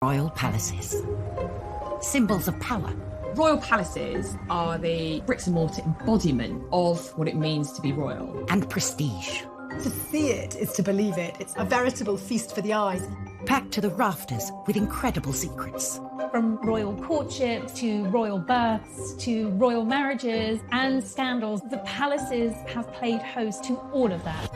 Royal palaces. Symbols of power. Royal palaces are the bricks and mortar embodiment of what it means to be royal. And prestige. To see it is to believe it. It's a veritable feast for the eyes. Packed to the rafters with incredible secrets. From royal courtships to royal births to royal marriages and scandals, the palaces have played host to all of that.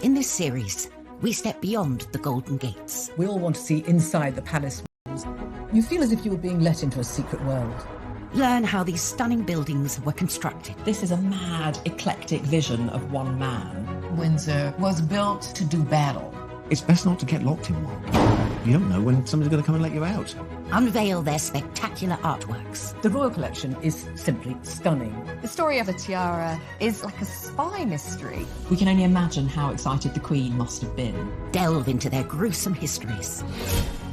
In this series, we step beyond the Golden Gates. We all want to see inside the palace walls. You feel as if you were being let into a secret world. Learn how these stunning buildings were constructed. This is a mad, eclectic vision of one man. Windsor was built to do battle. It's best not to get locked in one. You don't know when somebody's going to come and let you out. Unveil their spectacular artworks. The royal collection is simply stunning. The story of the tiara is like a spy mystery. We can only imagine how excited the Queen must have been. Delve into their gruesome histories.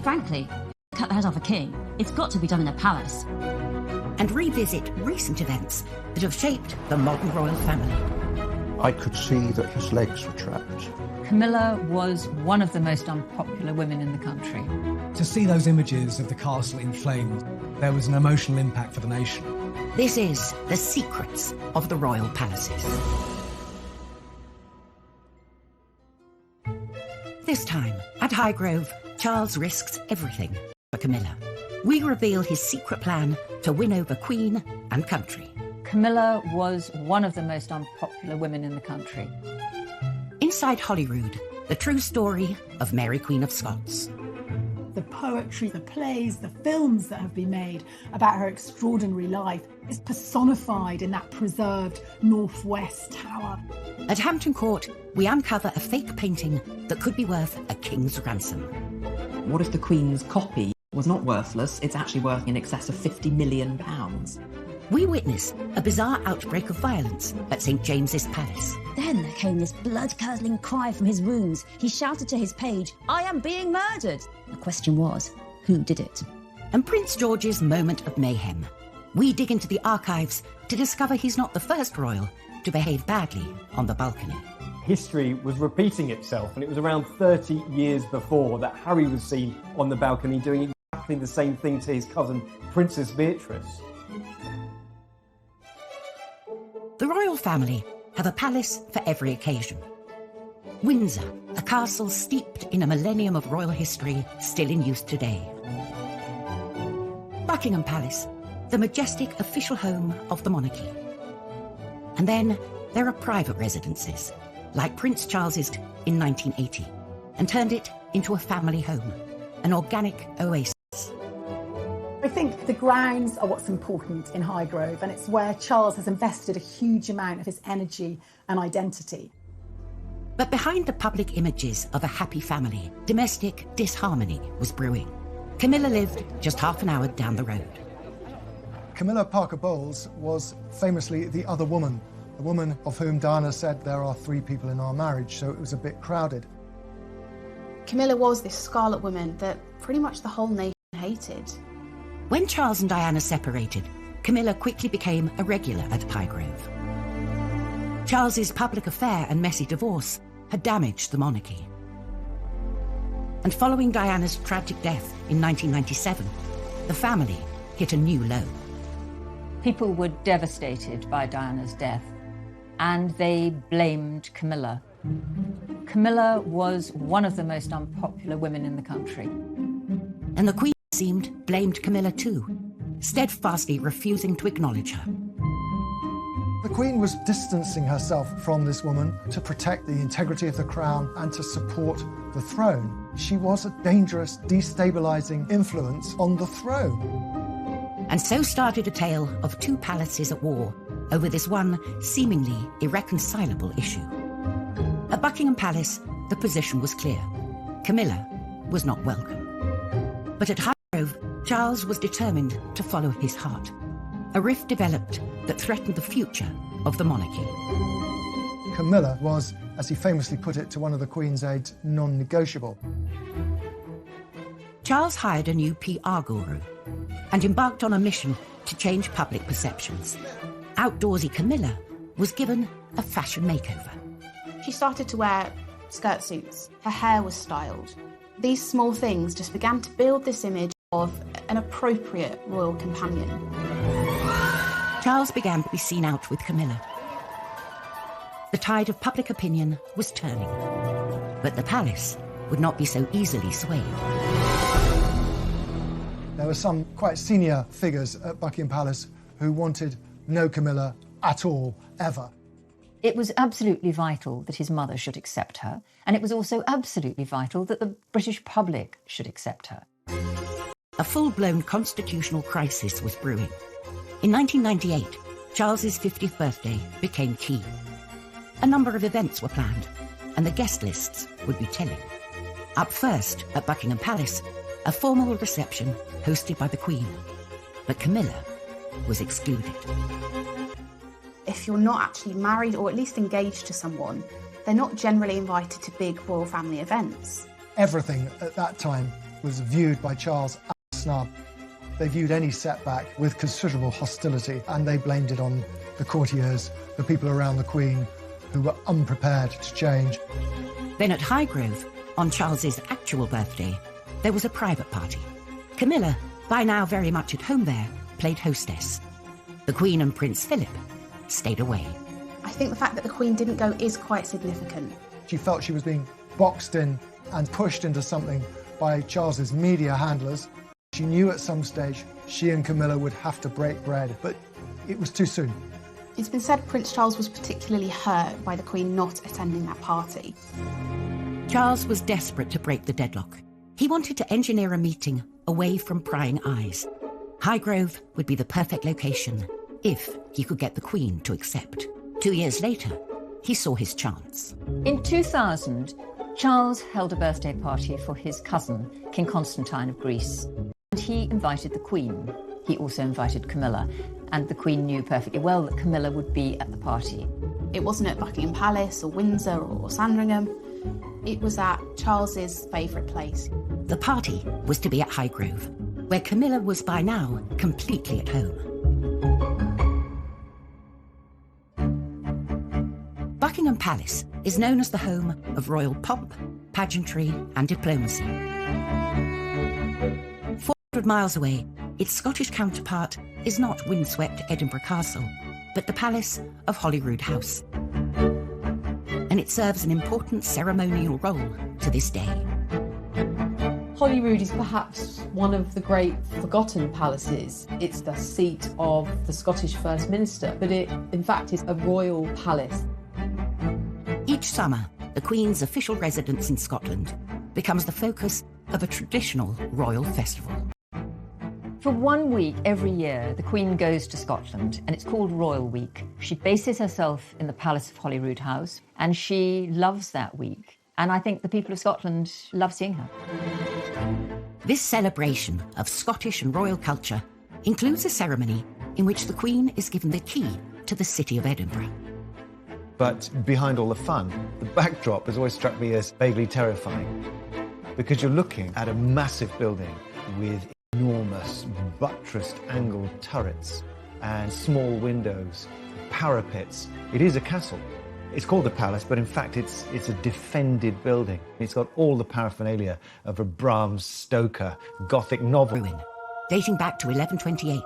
Frankly, cut the head off a king. It's got to be done in a palace. And revisit recent events that have shaped the modern royal family. I could see that his legs were trapped. Camilla was one of the most unpopular women in the country. To see those images of the castle in flames, there was an emotional impact for the nation. This is The Secrets of the Royal Palaces. This time, at Highgrove, Charles risks everything for Camilla. We reveal his secret plan to win over Queen and country. Camilla was one of the most unpopular women in the country. Inside Holyrood, the true story of Mary Queen of Scots. The poetry, the plays, the films that have been made about her extraordinary life is personified in that preserved Northwest Tower. At Hampton Court, we uncover a fake painting that could be worth a king's ransom. What if the Queen's copy was not worthless? It's actually worth in excess of £50 million. We witness a bizarre outbreak of violence at St James's Palace. Then there came this blood-curdling cry from his wounds. He shouted to his page, "I am being murdered!" The question was, who did it? And Prince George's moment of mayhem. We dig into the archives to discover he's not the first royal to behave badly on the balcony. History was repeating itself, and it was around 30 years before that Harry was seen on the balcony doing exactly the same thing to his cousin, Princess Beatrice. The royal family have a palace for every occasion. Windsor, a castle steeped in a millennium of royal history, still in use today. Buckingham Palace, the majestic official home of the monarchy. And then there are private residences, like Prince Charles's in 1980, and turned it into a family home, an organic oasis. I think the grounds are what's important in Highgrove, and it's where Charles has invested a huge amount of his energy and identity. But behind the public images of a happy family, domestic disharmony was brewing. Camilla lived just half an hour down the road. Camilla Parker Bowles was famously the other woman, the woman of whom Diana said there are 3 people in our marriage, so it was a bit crowded. Camilla was this scarlet woman that pretty much the whole nation hated. When Charles and Diana separated, Camilla quickly became a regular at Highgrove. Charles's public affair and messy divorce had damaged the monarchy. And following Diana's tragic death in 1997, the family hit a new low. People were devastated by Diana's death, and they blamed Camilla. Camilla was one of the most unpopular women in the country. And the Queen seemed blamed Camilla too, steadfastly refusing to acknowledge her. The Queen was distancing herself from this woman to protect the integrity of the crown and to support the throne. She was a dangerous, destabilising influence on the throne. And so started a tale of 2 palaces at war over this one seemingly irreconcilable issue. At Buckingham Palace, the position was clear. Camilla was not welcome. But at Highgrove, Charles was determined to follow his heart. A rift developed that threatened the future of the monarchy. Camilla was, as he famously put it to one of the Queen's aides, non-negotiable. Charles hired a new PR guru and embarked on a mission to change public perceptions. Outdoorsy Camilla was given a fashion makeover. She started to wear skirt suits. Her hair was styled. These small things just began to build this image of an appropriate royal companion. Charles began to be seen out with Camilla. The tide of public opinion was turning, but the palace would not be so easily swayed. There were some quite senior figures at Buckingham Palace who wanted no Camilla at all, ever. It was absolutely vital that his mother should accept her, and it was also absolutely vital that the British public should accept her. A full-blown constitutional crisis was brewing. In 1998, Charles's 50th birthday became key. A number of events were planned, and the guest lists would be telling. Up first, at Buckingham Palace, a formal reception hosted by the Queen. But Camilla was excluded. If you're not actually married or at least engaged to someone, they're not generally invited to big royal family events. Everything at that time was viewed by Charles as a snub. They viewed any setback with considerable hostility, and they blamed it on the courtiers, the people around the Queen, who were unprepared to change. Then at Highgrove, on Charles's actual birthday, there was a private party. Camilla, by now very much at home there, played hostess. The Queen and Prince Philip stayed away. I think the fact that the Queen didn't go is quite significant. She felt she was being boxed in and pushed into something by Charles's media handlers. She knew at some stage she and Camilla would have to break bread, but it was too soon. It's been said Prince Charles was particularly hurt by the Queen not attending that party. Charles was desperate to break the deadlock. He wanted to engineer a meeting away from prying eyes. Highgrove would be the perfect location if he could get the Queen to accept. 2 years later, he saw his chance. In 2000, Charles held a birthday party for his cousin, King Constantine of Greece, and he invited the Queen. He also invited Camilla, and the Queen knew perfectly well that Camilla would be at the party. It wasn't at Buckingham Palace or Windsor or Sandringham. It was at Charles's favourite place. The party was to be at Highgrove, where Camilla was by now completely at home. Buckingham Palace is known as the home of royal pomp, pageantry and diplomacy. 400 miles away, its Scottish counterpart is not windswept Edinburgh Castle, but the palace of Holyrood House. And it serves an important ceremonial role to this day. Holyrood is perhaps one of the great forgotten palaces. It's the seat of the Scottish First Minister, but it, in fact, is a royal palace. Each summer, the Queen's official residence in Scotland becomes the focus of a traditional royal festival. For 1 week every year, the Queen goes to Scotland, and it's called Royal Week. She bases herself in the Palace of Holyrood House, and she loves that week. And I think the people of Scotland love seeing her. This celebration of Scottish and royal culture includes a ceremony in which the Queen is given the key to the city of Edinburgh. But behind all the fun, the backdrop has always struck me as vaguely terrifying, because you're looking at a massive building with enormous buttressed angled turrets and small windows, parapets. It is a castle. It's called the palace, but in fact it's a defended building. It's got all the paraphernalia of a Bram Stoker Gothic novel. Ruin, dating back to 1128,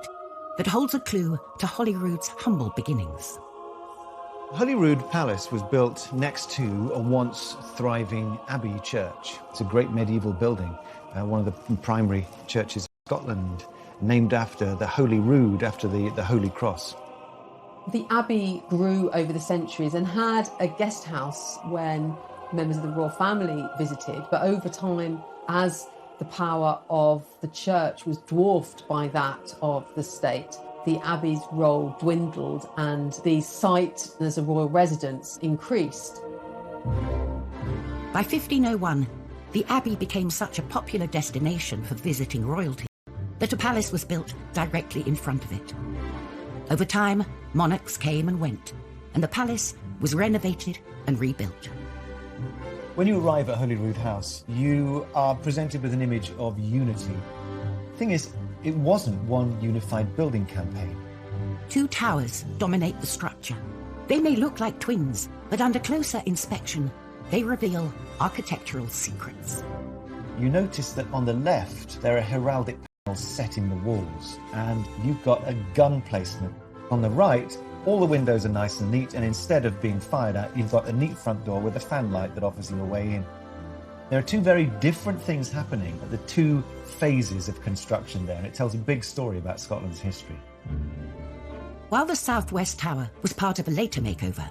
that holds a clue to Holyrood's humble beginnings. Holyrood Palace was built next to a once thriving abbey church. It's a great medieval building, one of the primary churches in Scotland, named after the Holyrood, after the Holy Cross. The abbey grew over the centuries and had a guest house when members of the royal family visited, but over time, as the power of the church was dwarfed by that of the state, the abbey's role dwindled and the site as a royal residence increased. By 1501, the abbey became such a popular destination for visiting royalty that a palace was built directly in front of it. Over time, monarchs came and went, and the palace was renovated and rebuilt. When you arrive at Holyrood House, you are presented with an image of unity. The thing is, it wasn't one unified building campaign. 2 towers dominate the structure. They may look like twins, but under closer inspection, they reveal architectural secrets. you notice that on the left there are heraldic panels set in the walls, and you've got a gun placement. On the right, all the windows are nice and neat, and instead of being fired at, you've got a neat front door with a fan light that offers you a way in. There are two very different things happening at the two phases of construction there, and it tells a big story about Scotland's history. While the southwest tower was part of a later makeover,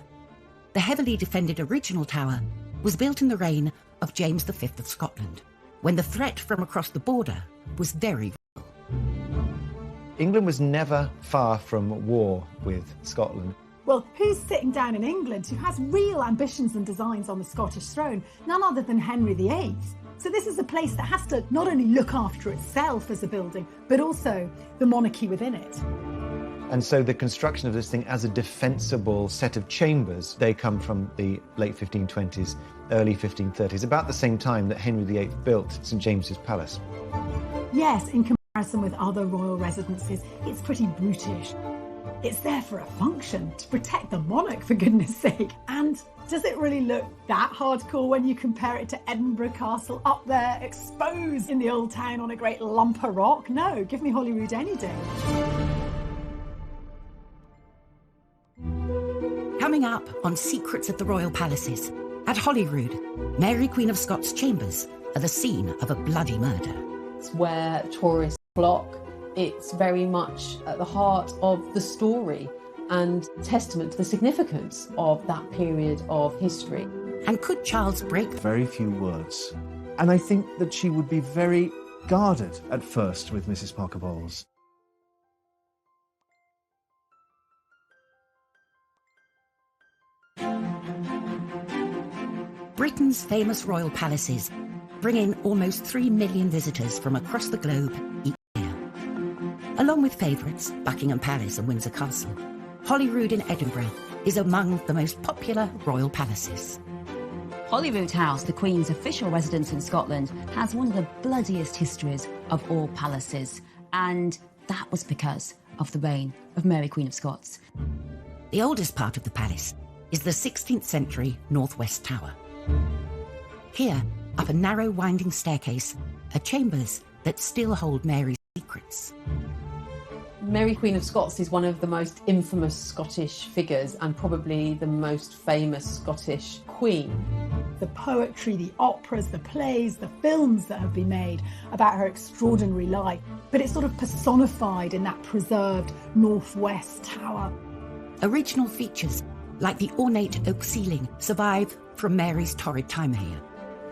the heavily defended original tower was built in the reign of James V of Scotland, when the threat from across the border was very real. England was never far from war with Scotland. Well, who's sitting down in England who has real ambitions and designs on the Scottish throne? None other than Henry VIII. So this is a place that has to not only look after itself as a building, but also the monarchy within it. And so the construction of this thing as a defensible set of chambers, they come from the late 1520s, early 1530s, about the same time that Henry VIII built St James's Palace. Yes, in comparison with other royal residences, it's pretty brutish. It's there for a function, to protect the monarch, for goodness sake. And does it really look that hardcore when you compare it to Edinburgh Castle up there, exposed in the old town on a great lump of rock? No, give me Holyrood any day. Coming up on Secrets of the Royal Palaces, at Holyrood, Mary Queen of Scots' chambers are the scene of a bloody murder. It's where tourists flock. It's very much at the heart of the story and testament to the significance of that period of history. And could Charles break? Very few words. And I think that she would be very guarded at first with Mrs. Parker Bowles. Britain's famous royal palaces bring in almost 3 million visitors from across the globe each year. Along with favourites, Buckingham Palace and Windsor Castle, Holyrood in Edinburgh is among the most popular royal palaces. Holyrood House, the Queen's official residence in Scotland, has one of the bloodiest histories of all palaces, and that was because of the reign of Mary Queen of Scots. The oldest part of the palace is the 16th century Northwest Tower. Here, up a narrow winding staircase, are chambers that still hold Mary's secrets. Mary Queen of Scots is one of the most infamous Scottish figures and probably the most famous Scottish queen. The poetry, the operas, the plays, the films that have been made about her extraordinary life, but it's sort of personified in that preserved Northwest Tower. Original features, like the ornate oak ceiling, survive from Mary's torrid time here.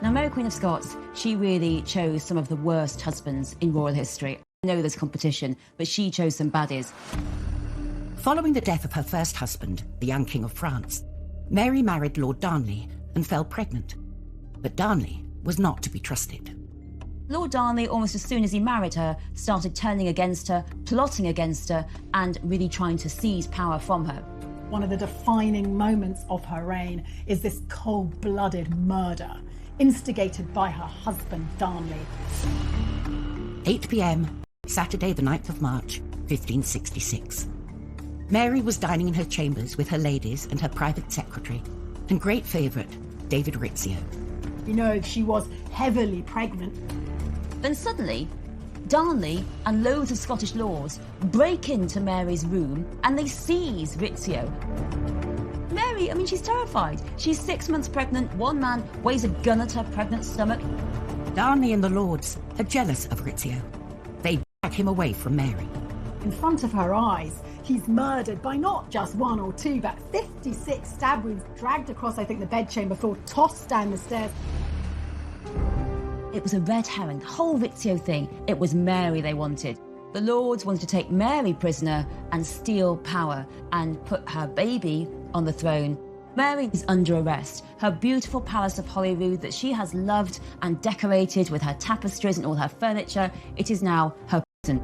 Now, Mary Queen of Scots, she really chose some of the worst husbands in royal history. I know there's competition, but she chose some baddies. Following the death of her first husband, the young King of France, Mary married Lord Darnley and fell pregnant. But Darnley was not to be trusted. Lord Darnley, almost as soon as he married her, started turning against her, plotting against her, and really trying to seize power from her. One of the defining moments of her reign is this cold-blooded murder, instigated by her husband, Darnley. 8 p.m, Saturday the 9th of March, 1566. Mary was dining in her chambers with her ladies and her private secretary and great favourite, David Rizzio. You know, she was heavily pregnant. Then suddenly, Darnley and loads of Scottish lords break into Mary's room and they seize Rizzio. Mary, I mean, she's terrified. She's 6 months pregnant, one man weighs a gun at her pregnant stomach. Darnley and the lords are jealous of Rizzio. They drag him away from Mary. In front of her eyes, he's murdered by not just one or two, but 56 stab wounds, dragged across, I think, the bedchamber floor, tossed down the stairs. It was a red herring, the whole Rizzio thing. It was Mary they wanted. The lords wanted to take Mary prisoner and steal power and put her baby on the throne. Mary is under arrest. Her beautiful palace of Holyrood that she has loved and decorated with her tapestries and all her furniture, it is now her prison.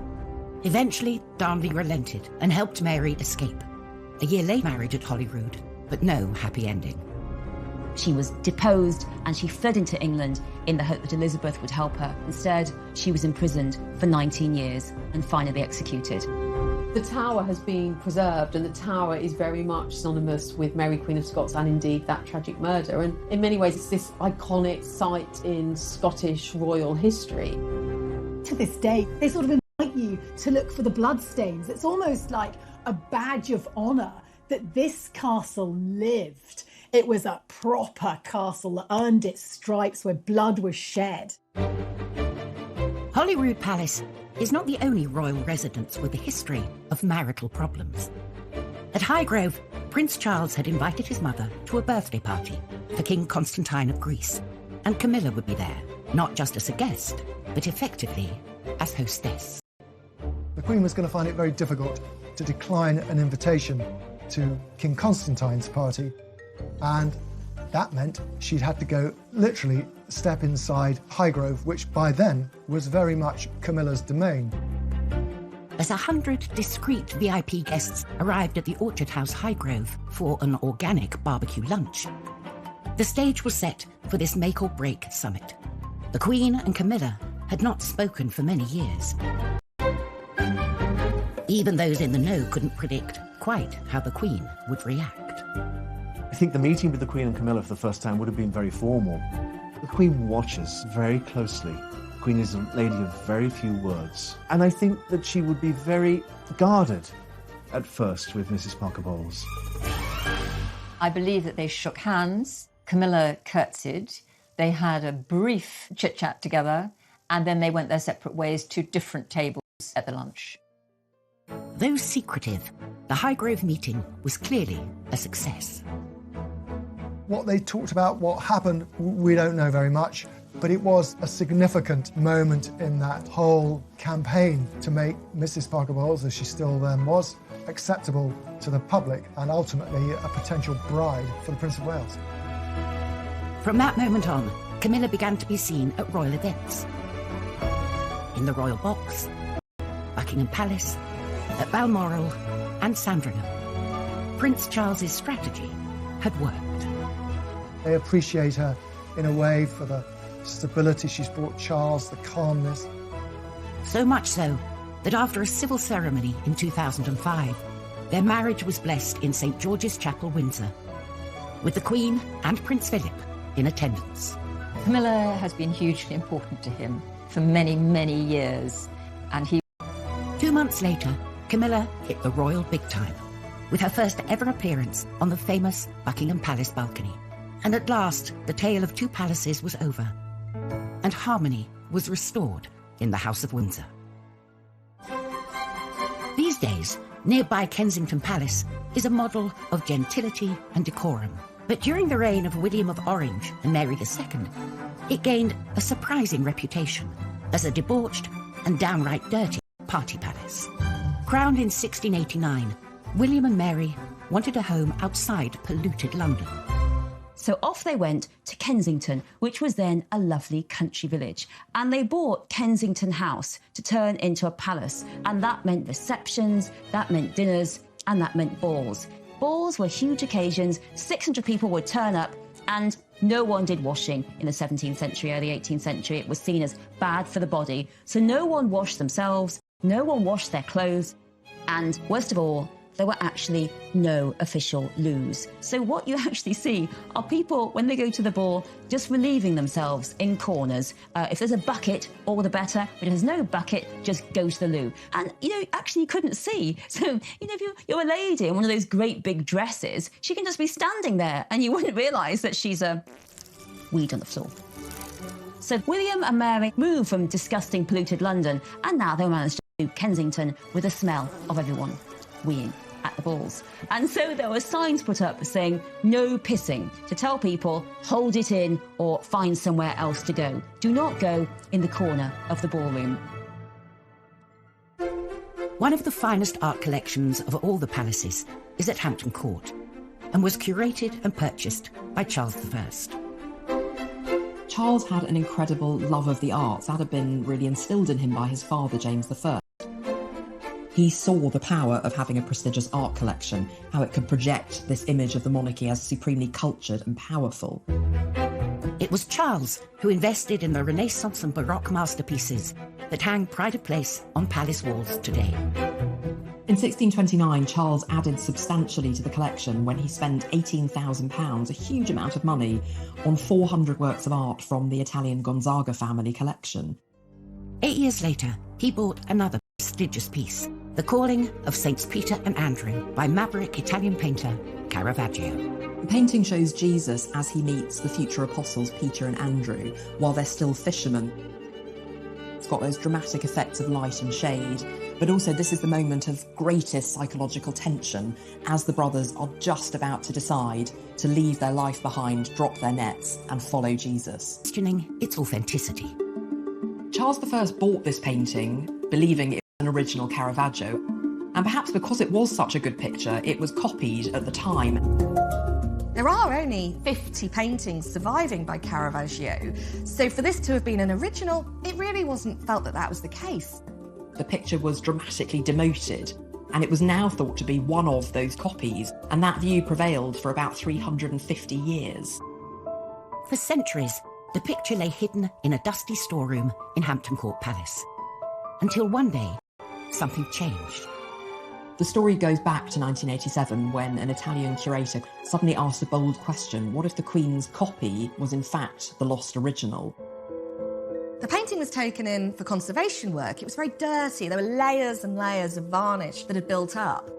Eventually, Darnley relented and helped Mary escape. A year later, married at Holyrood, but no happy ending. She was deposed and she fled into England in the hope that Elizabeth would help her. Instead, she was imprisoned for 19 years and finally executed. The tower has been preserved, and the tower is very much synonymous with Mary Queen of Scots and indeed that tragic murder. And in many ways, it's this iconic site in Scottish royal history. To this day, they sort of invite you to look for the bloodstains. It's almost like a badge of honour that this castle lived. It was a proper castle that earned its stripes where blood was shed. Holyrood Palace is not the only royal residence with a history of marital problems. At Highgrove, Prince Charles had invited his mother to a birthday party for King Constantine of Greece, and Camilla would be there, not just as a guest, but effectively as hostess. The Queen was going to find it very difficult to decline an invitation to King Constantine's party, and that meant she'd had to go literally step inside Highgrove, which by then was very much Camilla's domain. As 100 discreet VIP guests arrived at the Orchard House Highgrove for an organic barbecue lunch, the stage was set for this make-or-break summit. The Queen and Camilla had not spoken for many years. Even those in the know couldn't predict quite how the Queen would react. I think the meeting with the Queen and Camilla for the first time would have been very formal. The Queen watches very closely. The Queen is a lady of very few words. And I think that she would be very guarded at first with Mrs. Parker Bowles. I believe that they shook hands. Camilla curtsied. They had a brief chit-chat together, and then they went their separate ways to different tables at the lunch. Though secretive, the Highgrove meeting was clearly a success. What they talked about, what happened, we don't know very much, but it was a significant moment in that whole campaign to make Mrs. Parker Bowles, as she still then was, acceptable to the public and ultimately a potential bride for the Prince of Wales. From that moment on, Camilla began to be seen at royal events. In the Royal Box, Buckingham Palace, at Balmoral and Sandringham. Prince Charles's strategy had worked. They appreciate her in a way for the stability she's brought Charles, the calmness. So much so that after a civil ceremony in 2005, their marriage was blessed in St. George's Chapel, Windsor, with the Queen and Prince Philip in attendance. Camilla has been hugely important to him for many, many years, and he... 2 months later, Camilla hit the royal big time, with her first ever appearance on the famous Buckingham Palace balcony. And at last, the tale of two palaces was over, and harmony was restored in the House of Windsor. These days, nearby Kensington Palace is a model of gentility and decorum. But during the reign of William of Orange and Mary II, it gained a surprising reputation as a debauched and downright dirty party palace. Crowned in 1689, William and Mary wanted a home outside polluted London. So off they went to Kensington, which was then a lovely country village. And they bought Kensington House to turn into a palace. And that meant receptions, that meant dinners, and that meant balls. Balls were huge occasions. 600 people would turn up, and no one did washing in the 17th century, early 18th century. It was seen as bad for the body. So no one washed themselves, no one washed their clothes, and worst of all, there were actually no official loos. So what you actually see are people, when they go to the ball, just relieving themselves in corners. If there's a bucket, all the better. But if there's no bucket, just go to the loo. And, actually you couldn't see. So, if you're a lady in one of those great big dresses, she can just be standing there and you wouldn't realise that she's a weed on the floor. So William and Mary moved from disgusting, polluted London, and now they managed to do Kensington with the smell of everyone weeing at the balls. And so there were signs put up saying no pissing, to tell people hold it in or find somewhere else to go. Do not go in the corner of the ballroom. One of the finest art collections of all the palaces is at Hampton Court and was curated and purchased by Charles I. Charles had an incredible love of the arts. That had been really instilled in him by his father, James I. He saw the power of having a prestigious art collection, how it could project this image of the monarchy as supremely cultured and powerful. It was Charles who invested in the Renaissance and Baroque masterpieces that hang pride of place on palace walls today. In 1629, Charles added substantially to the collection when he spent £18,000, a huge amount of money, on 400 works of art from the Italian Gonzaga family collection. 8 years later, he bought another prestigious piece, The Calling of Saints Peter and Andrew by maverick Italian painter Caravaggio. The painting shows Jesus as he meets the future apostles Peter and Andrew while they're still fishermen. It's got those dramatic effects of light and shade, but also this is the moment of greatest psychological tension as the brothers are just about to decide to leave their life behind, drop their nets and follow Jesus. Questioning its authenticity. Charles I bought this painting believing it was an original Caravaggio, and perhaps because it was such a good picture, it was copied at the time. There are only 50 paintings surviving by Caravaggio, so for this to have been an original, it really wasn't felt that that was the case. The picture was dramatically demoted, and it was now thought to be one of those copies, and that view prevailed for about 350 years. For centuries, the picture lay hidden in a dusty storeroom in Hampton Court Palace. Until one day, something changed. The story goes back to 1987 when an Italian curator suddenly asked a bold question: what if the Queen's copy was in fact the lost original? The painting was taken in for conservation work. It was very dirty. There were layers and layers of varnish that had built up.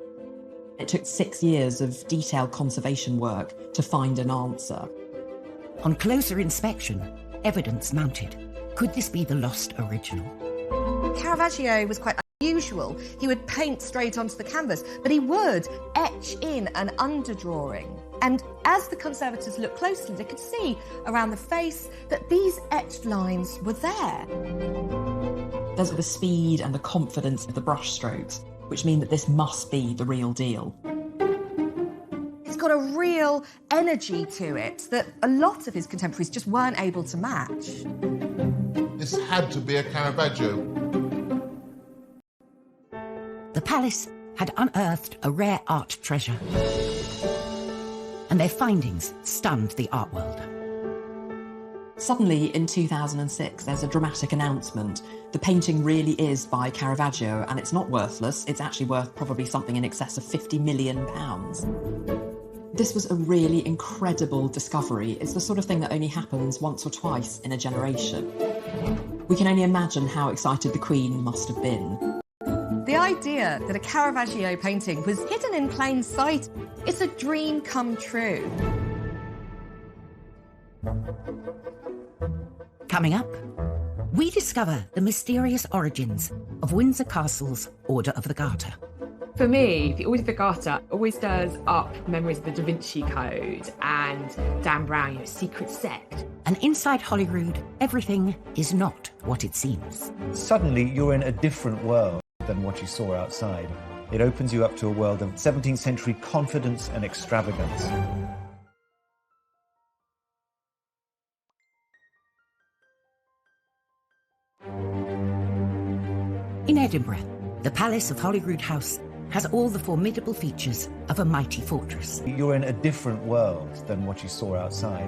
It took 6 years of detailed conservation work to find an answer. On closer inspection, evidence mounted. Could this be the lost original? Caravaggio was quite unusual. He would paint straight onto the canvas, but he would etch in an underdrawing. And as the conservators looked closely, they could see around the face that these etched lines were there. There's the speed and the confidence of the brushstrokes, which mean that this must be the real deal. It's got a real energy to it that a lot of his contemporaries just weren't able to match. This had to be a Caravaggio. The palace had unearthed a rare art treasure, and their findings stunned the art world. Suddenly, in 2006, there's a dramatic announcement. The painting really is by Caravaggio, and it's not worthless. It's actually worth probably something in excess of £50 million. This was a really incredible discovery. It's the sort of thing that only happens once or twice in a generation. We can only imagine how excited the Queen must have been. The idea that a Caravaggio painting was hidden in plain sight, it's a dream come true. Coming up, we discover the mysterious origins of Windsor Castle's Order of the Garter. For me, the Order of the Garter always stirs up memories of the Da Vinci Code and Dan Brown, secret sect. And inside Holyrood, everything is not what it seems. Suddenly, you're in a different world than what you saw outside. It opens you up to a world of 17th century confidence and extravagance. In Edinburgh, the Palace of Holyrood House has all the formidable features of a mighty fortress. You're in a different world than what you saw outside.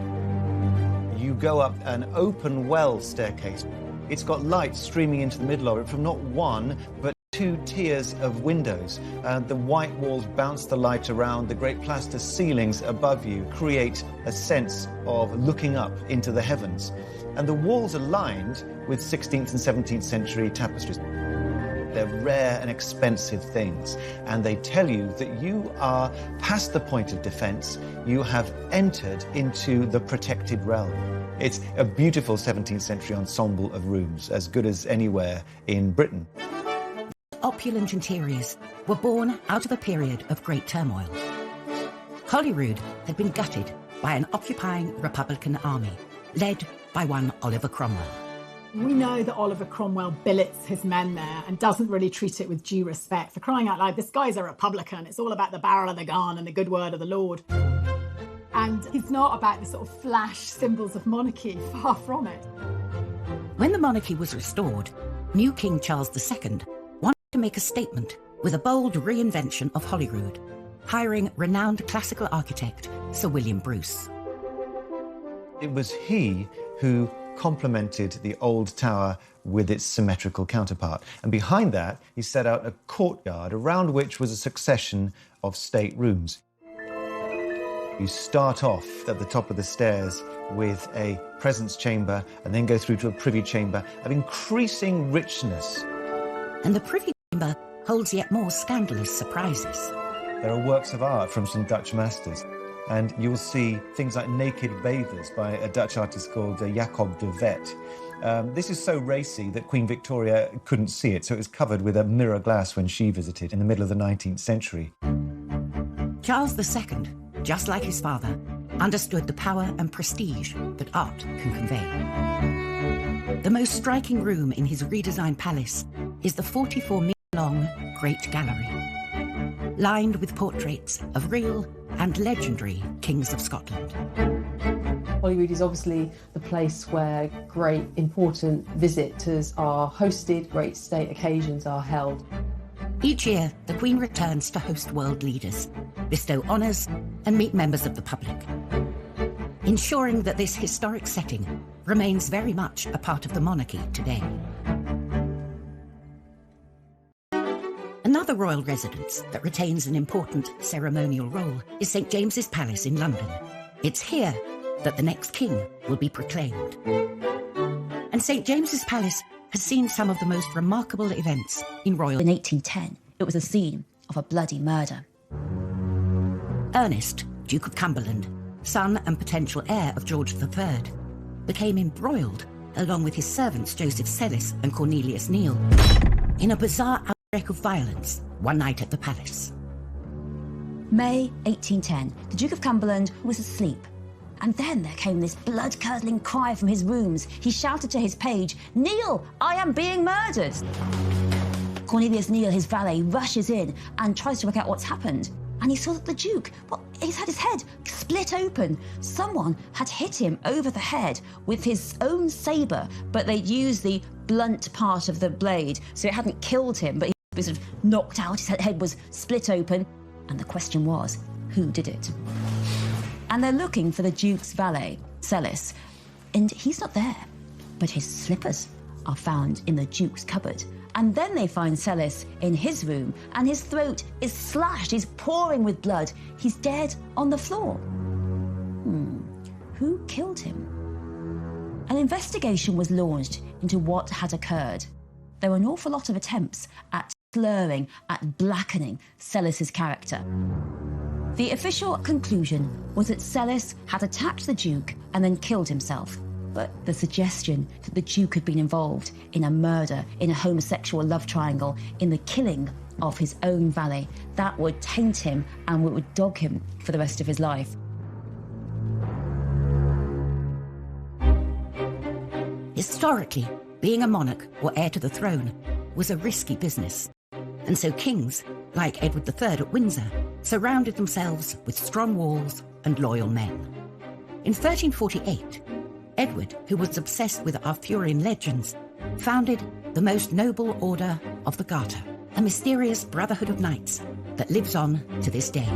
You go up an open well staircase. It's got light streaming into the middle of it from not one, but 2 tiers of windows. The white walls bounce the light around. The great plaster ceilings above you create a sense of looking up into the heavens. And the walls are lined with 16th and 17th century tapestries. They're rare and expensive things, and they tell you that you are past the point of defense. You have entered into the protected realm. It's a beautiful 17th century ensemble of rooms, as good as anywhere in Britain. Opulent interiors were born out of a period of great turmoil. Holyrood had been gutted by an occupying Republican army, led by one Oliver Cromwell. We know that Oliver Cromwell billets his men there and doesn't really treat it with due respect. For crying out loud, this guy's a Republican. It's all about the barrel of the gun and the good word of the Lord. And it's not about the sort of flash symbols of monarchy, far from it. When the monarchy was restored, new King Charles II wanted to make a statement with a bold reinvention of Holyrood, hiring renowned classical architect Sir William Bruce. It was he who complemented the old tower with its symmetrical counterpart. And behind that, he set out a courtyard around which was a succession of state rooms. You start off at the top of the stairs with a presence chamber and then go through to a privy chamber of increasing richness. And the privy chamber holds yet more scandalous surprises. There are works of art from some Dutch masters, and you'll see things like naked bathers by a Dutch artist called Jacob de Vet. This is so racy that Queen Victoria couldn't see it, so it was covered with a mirror glass when she visited in the middle of the 19th century. Charles II, just like his father, understood the power and prestige that art can convey. The most striking room in his redesigned palace is the 44-metre-long Great Gallery, lined with portraits of real and legendary kings of Scotland. Holyrood is obviously the place where great important visitors are hosted, great state occasions are held. Each year, the Queen returns to host world leaders, bestow honours and meet members of the public, ensuring that this historic setting remains very much a part of the monarchy today. Another royal residence that retains an important ceremonial role is St James's Palace in London. It's here that the next king will be proclaimed. And St James's Palace has seen some of the most remarkable events in royal... In 1810, it was a scene of a bloody murder. Ernest, Duke of Cumberland, son and potential heir of George III, became embroiled, along with his servants Joseph Sellis and Cornelius Neil, in a bizarre outbreak of violence one night at the palace. May 1810, the Duke of Cumberland was asleep. And then there came this blood-curdling cry from his rooms. He shouted to his page, "Neil, I am being murdered!" Cornelius Neil, his valet, rushes in and tries to work out what's happened. And he saw that the Duke, he's had his head split open. Someone had hit him over the head with his own sabre, but they'd used the blunt part of the blade, so it hadn't killed him, but he was sort of knocked out, his head was split open. And the question was, who did it? And they're looking for the Duke's valet, Sellis, and he's not there. But his slippers are found in the Duke's cupboard. And then they find Sellis in his room, and his throat is slashed, he's pouring with blood. He's dead on the floor. Who killed him? An investigation was launched into what had occurred. There were an awful lot of attempts at slurring, at blackening Sellis's character. The official conclusion was that Sellis had attacked the Duke and then killed himself. But the suggestion that the Duke had been involved in a murder, in a homosexual love triangle, in the killing of his own valet, that would taint him and would dog him for the rest of his life. Historically, being a monarch or heir to the throne was a risky business. And so kings, like Edward III at Windsor, surrounded themselves with strong walls and loyal men. In 1348, Edward, who was obsessed with Arthurian legends, founded the most noble order of the Garter, a mysterious brotherhood of knights that lives on to this day.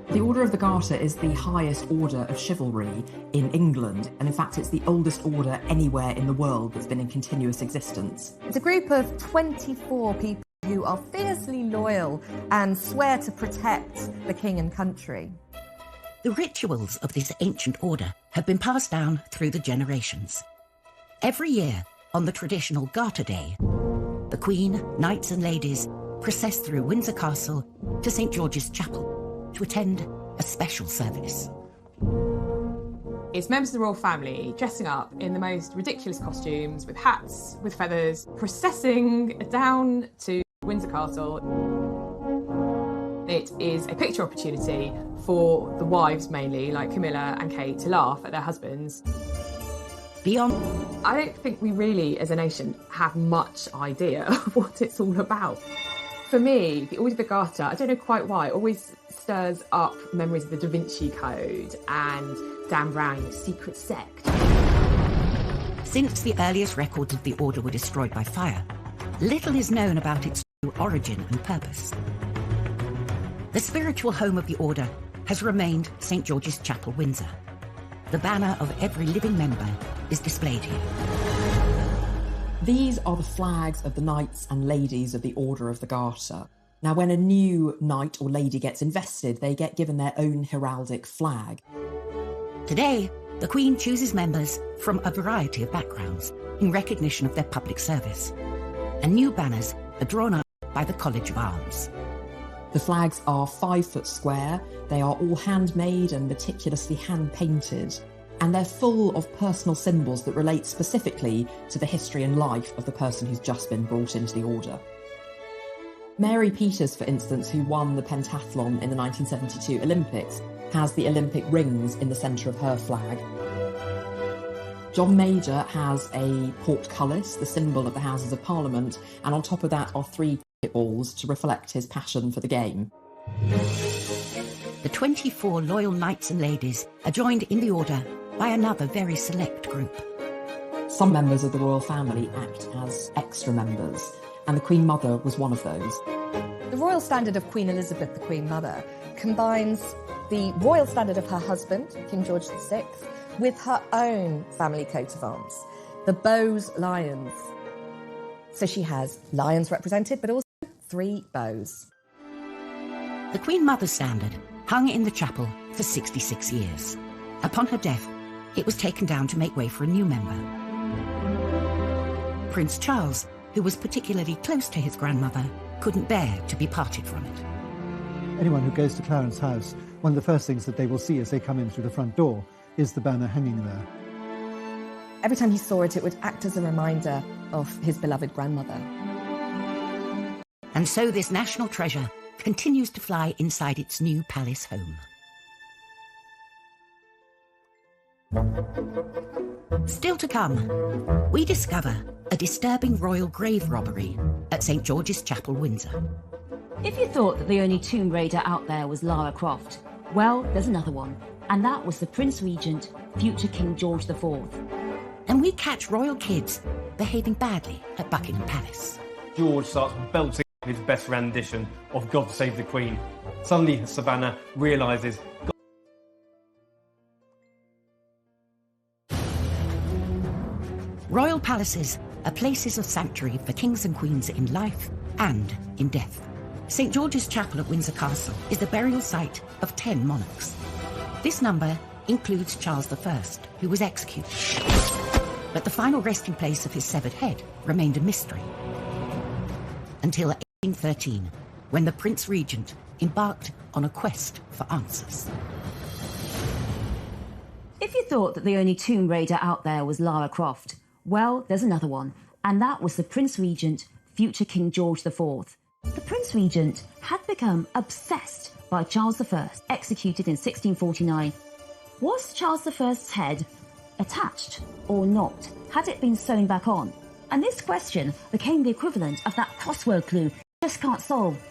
The Order of the Garter is the highest order of chivalry in England, and in fact it's the oldest order anywhere in the world that's been in continuous existence. It's a group of 24 people who are fiercely loyal and swear to protect the king and country. The rituals of this ancient order have been passed down through the generations. Every year, on the traditional Garter Day, the Queen, knights and ladies process through Windsor Castle to St George's Chapel to attend a special service. It's members of the royal family dressing up in the most ridiculous costumes, with hats, with feathers, processing down to Windsor Castle. It is a picture opportunity for the wives mainly, like Camilla and Kate, to laugh at their husbands. Beyond, I don't think we really, as a nation, have much idea of what it's all about. For me, the Order of the Garter, I don't know quite why, always stirs up memories of the Da Vinci Code and Dan Brown's secret sect. Since the earliest records of the order were destroyed by fire, little is known about its true origin and purpose. The spiritual home of the order has remained St George's Chapel, Windsor. The banner of every living member is displayed here. These are the flags of the knights and ladies of the Order of the Garter. Now, when a new knight or lady gets invested, they get given their own heraldic flag. Today, the Queen chooses members from a variety of backgrounds in recognition of their public service. And new banners are drawn up by the College of Arms. The flags are 5 foot square, they are all handmade and meticulously hand-painted, and they're full of personal symbols that relate specifically to the history and life of the person who's just been brought into the order. Mary Peters, for instance, who won the pentathlon in the 1972 Olympics, has the Olympic rings in the centre of her flag. John Major has a portcullis, the symbol of the Houses of Parliament, and on top of that are 3 cricket balls to reflect his passion for the game. The 24 loyal knights and ladies are joined in the order by another very select group. Some members of the royal family act as extra members, and the Queen Mother was one of those. The royal standard of Queen Elizabeth, the Queen Mother, combines the royal standard of her husband, King George VI, with her own family coat of arms, the Bowes Lions. So she has lions represented, but also 3 bows. The Queen Mother's standard hung in the chapel for 66 years. Upon her death, it was taken down to make way for a new member. Prince Charles, who was particularly close to his grandmother, couldn't bear to be parted from it. Anyone who goes to Clarence House, one of the first things that they will see as they come in through the front door is the banner hanging there. Every time he saw it, it would act as a reminder of his beloved grandmother. And so this national treasure continues to fly inside its new palace home. Still to come, we discover a disturbing royal grave robbery at St. George's Chapel, Windsor. If you thought that the only tomb raider out there was Lara Croft, well, there's another one, and that was the Prince Regent, future King George IV. And we catch royal kids behaving badly at Buckingham Palace. George starts belting his best rendition of God Save the Queen. Suddenly, Savannah realises... Royal palaces are places of sanctuary for kings and queens in life and in death. St. George's Chapel at Windsor Castle is the burial site of 10 monarchs. This number includes Charles I, who was executed. But the final resting place of his severed head remained a mystery. Until 1813, when the Prince Regent embarked on a quest for answers. If you thought that the only tomb raider out there was Lara Croft, well, there's another one, and that was the Prince Regent, future King George IV. The Prince Regent had become obsessed by Charles I, executed in 1649. Was Charles I's head attached or not? Had it been sewn back on? And this question became the equivalent of that crossword clue you just can't solve.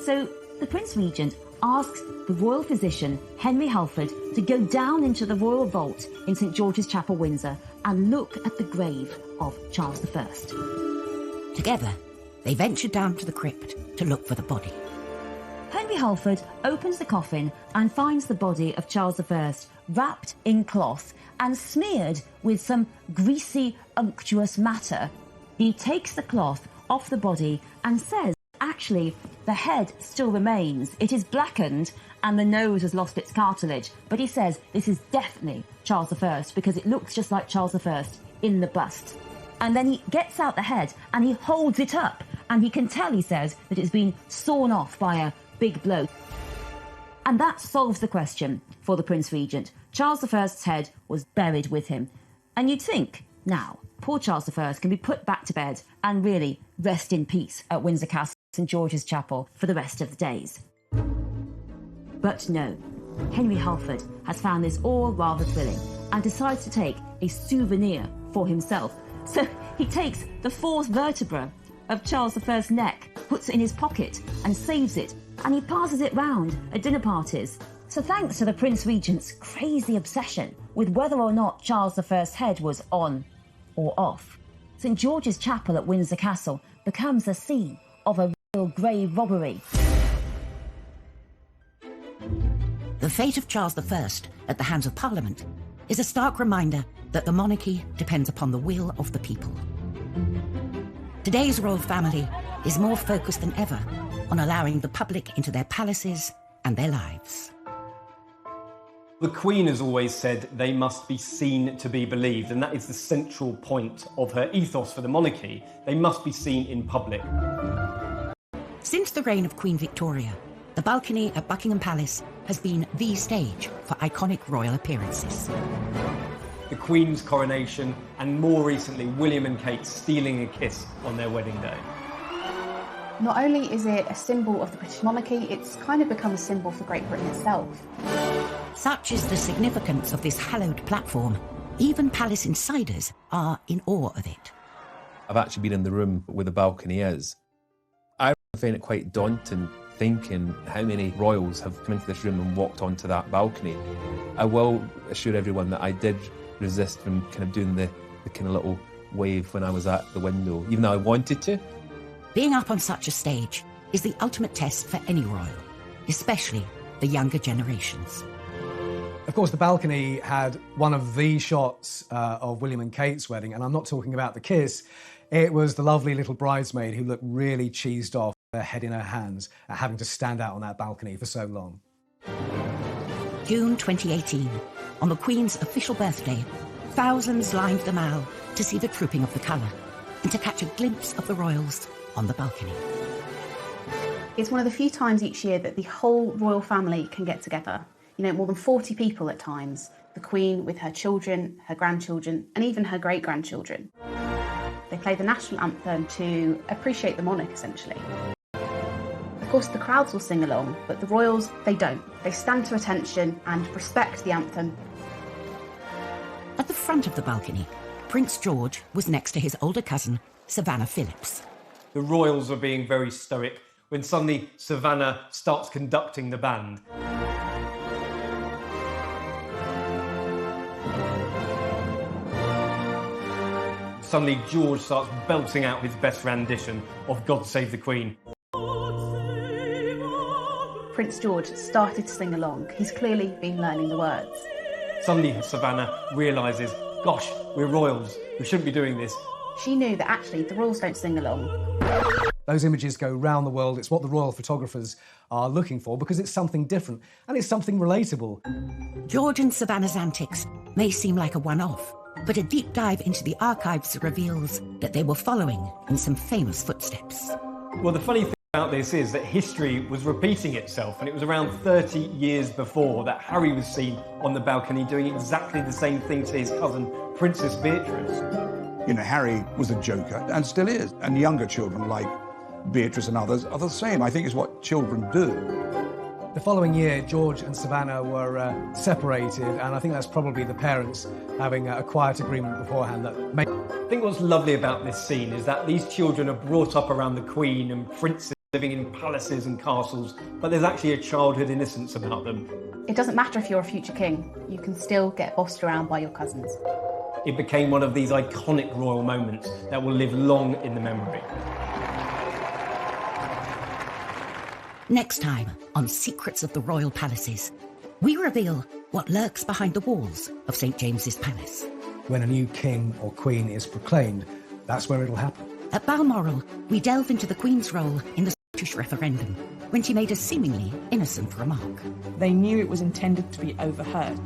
So the Prince Regent asks the royal physician, Henry Halford, to go down into the royal vault in St. George's Chapel, Windsor, and look at the grave of Charles I. Together, they ventured down to the crypt to look for the body. Henry Halford opens the coffin and finds the body of Charles I wrapped in cloth and smeared with some greasy, unctuous matter. He takes the cloth off the body and says, actually, the head still remains. It is blackened and the nose has lost its cartilage. But he says this is definitely Charles I because it looks just like Charles I in the bust. And then he gets out the head and he holds it up and he can tell, he says, that it's been sawn off by a big blow. And that solves the question for the Prince Regent. Charles I's head was buried with him. And you'd think, now, poor Charles I can be put back to bed and really rest in peace at Windsor Castle, St. George's Chapel, for the rest of the days. But no, Henry Halford has found this all rather thrilling and decides to take a souvenir for himself. So he takes the 4th vertebra of Charles I's neck, puts it in his pocket and saves it, and he passes it round at dinner parties. So thanks to the Prince Regent's crazy obsession with whether or not Charles I's head was on or off, St. George's Chapel at Windsor Castle becomes the scene of a real grave robbery. The fate of Charles I at the hands of Parliament is a stark reminder that the monarchy depends upon the will of the people. Today's royal family is more focused than ever on allowing the public into their palaces and their lives. The Queen has always said they must be seen to be believed, and that is the central point of her ethos for the monarchy. They must be seen in public. Since the reign of Queen Victoria, the balcony at Buckingham Palace has been the stage for iconic royal appearances. The Queen's coronation, and more recently, William and Kate stealing a kiss on their wedding day. Not only is it a symbol of the British monarchy, it's kind of become a symbol for Great Britain itself. Such is the significance of this hallowed platform. Even palace insiders are in awe of it. I've actually been in the room where the balcony is. I find it quite daunting thinking how many royals have come into this room and walked onto that balcony. I will assure everyone that I did resist from kind of doing the kind of little wave when I was at the window, even though I wanted to. Being up on such a stage is the ultimate test for any royal, especially the younger generations. Of course, the balcony had one of the shots of William and Kate's wedding, and I'm not talking about the kiss. It was the lovely little bridesmaid who looked really cheesed off, her head in her hands, at having to stand out on that balcony for so long. June 2018, on the Queen's official birthday, thousands lined the Mall to see the trooping of the colour and to catch a glimpse of the royals on the balcony. It's one of the few times each year that the whole royal family can get together. You know, more than 40 people at times. The Queen with her children, her grandchildren, and even her great-grandchildren. They play the national anthem to appreciate the monarch, essentially. Of course, the crowds will sing along, but the royals, they don't. They stand to attention and respect the anthem. At the front of the balcony, Prince George was next to his older cousin, Savannah Phillips. The royals are being very stoic when suddenly Savannah starts conducting the band. Suddenly George starts belting out his best rendition of God Save the Queen. Prince George started to sing along. He's clearly been learning the words. Suddenly Savannah realises, gosh, we're royals, we shouldn't be doing this. She knew that actually the royals don't sing along. Those images go round the world. It's what the royal photographers are looking for because it's something different and it's something relatable. George and Savannah's antics may seem like a one-off, but a deep dive into the archives reveals that they were following in some famous footsteps. Well, the funny thing about this is that history was repeating itself, and it was around 30 years before that Harry was seen on the balcony doing exactly the same thing to his cousin, Princess Beatrice. You know, Harry was a joker, and still is, and younger children like Beatrice and others are the same. I think it's what children do. The following year, George and Savannah were separated, and I think that's probably the parents having a quiet agreement beforehand that made... I think what's lovely about this scene is that these children are brought up around the Queen and princes living in palaces and castles, but there's actually a childhood innocence about them. It doesn't matter if you're a future king, you can still get bossed around by your cousins. It became one of these iconic royal moments that will live long in the memory. Next time on Secrets of the Royal Palaces, we reveal what lurks behind the walls of St. James's Palace. When a new king or queen is proclaimed, that's where it'll happen. At Balmoral, we delve into the Queen's role in the Scottish referendum, when she made a seemingly innocent remark. They knew it was intended to be overheard.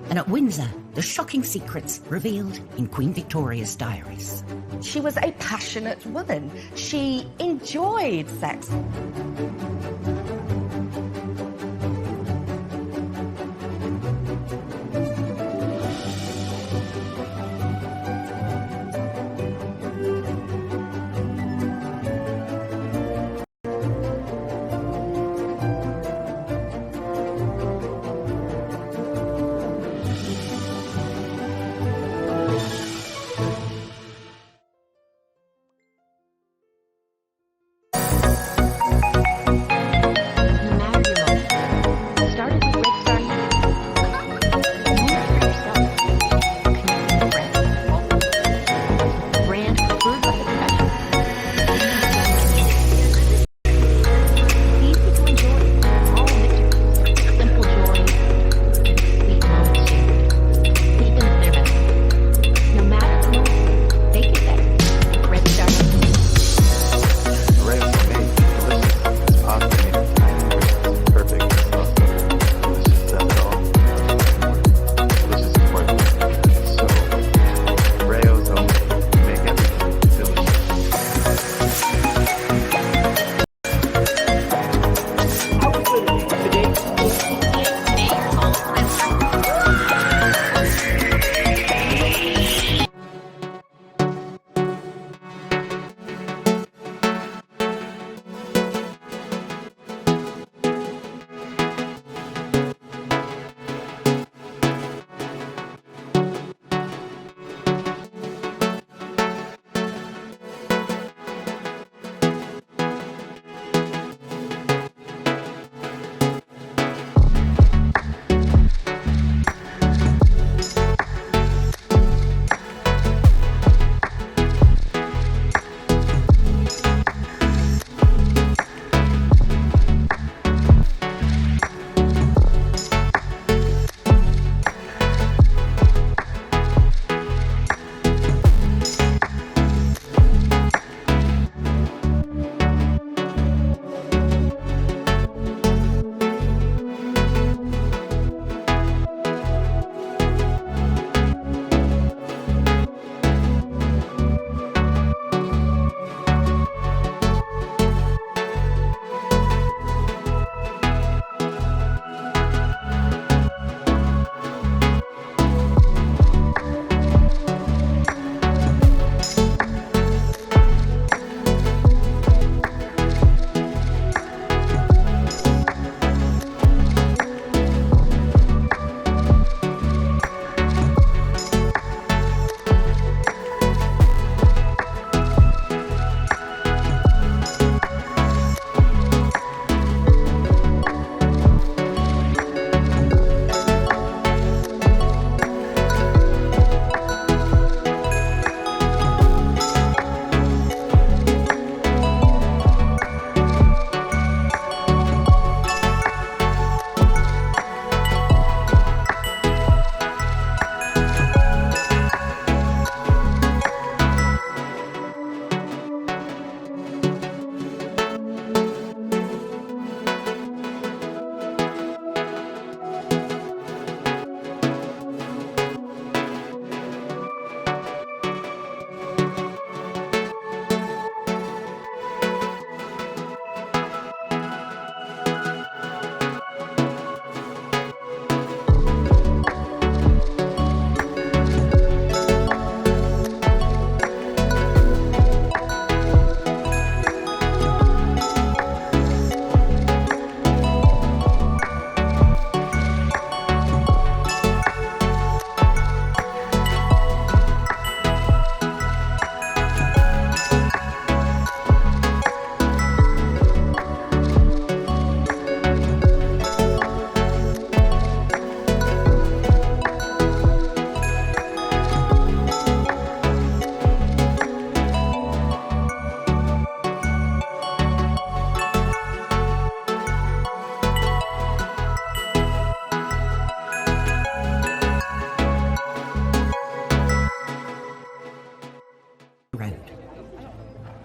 And at Windsor, the shocking secrets revealed in Queen Victoria's diaries. She was a passionate woman. She enjoyed sex.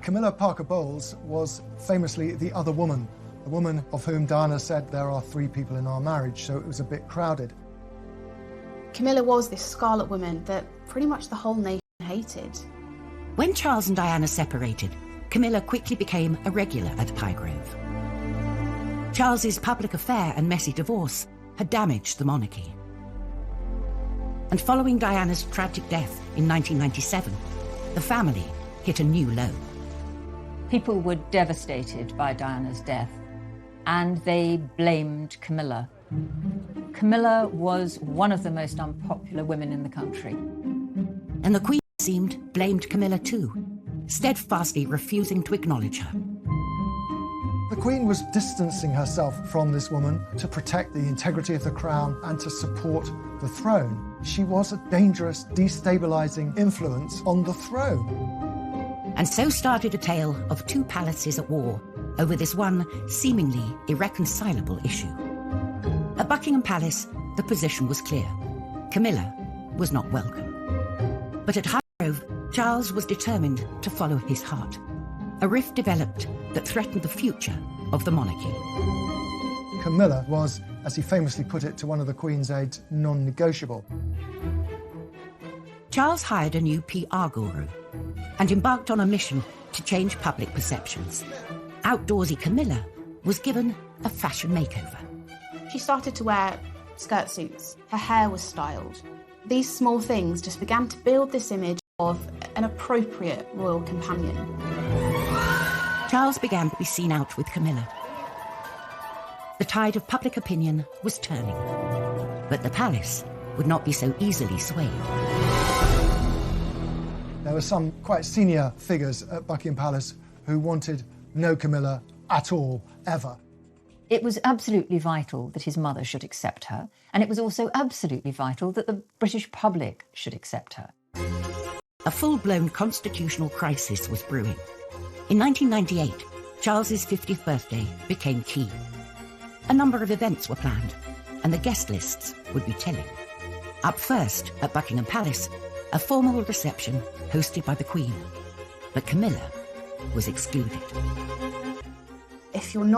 Camilla Parker Bowles was famously the other woman, the woman of whom Diana said there are 3 people in our marriage, so it was a bit crowded. Camilla was this scarlet woman that pretty much the whole nation hated. When Charles and Diana separated, Camilla quickly became a regular at Highgrove. Charles's public affair and messy divorce had damaged the monarchy. And following Diana's tragic death in 1997, the family hit a new low. People were devastated by Diana's death, and they blamed Camilla. Camilla was one of the most unpopular women in the country. And the Queen, it seemed, blamed Camilla too, steadfastly refusing to acknowledge her. The Queen was distancing herself from this woman to protect the integrity of the crown and to support the throne. She was a dangerous, destabilising influence on the throne. And so started a tale of 2 palaces at war over this one seemingly irreconcilable issue. At Buckingham Palace, the position was clear. Camilla was not welcome. But at Highgrove, Charles was determined to follow his heart. A rift developed that threatened the future of the monarchy. Camilla was, as he famously put it to one of the Queen's aides, non-negotiable. Charles hired a new PR guru and embarked on a mission to change public perceptions. Outdoorsy Camilla was given a fashion makeover. She started to wear skirt suits. Her hair was styled. These small things just began to build this image of an appropriate royal companion. Charles began to be seen out with Camilla. The tide of public opinion was turning, but the palace would not be so easily swayed. There were some quite senior figures at Buckingham Palace who wanted no Camilla at all, ever. It was absolutely vital that his mother should accept her, and it was also absolutely vital that the British public should accept her. A full-blown constitutional crisis was brewing. In 1998, Charles's 50th birthday became key. A number of events were planned, and the guest lists would be telling. Up first, at Buckingham Palace, a formal reception hosted by the Queen. But Camilla was excluded. If you're not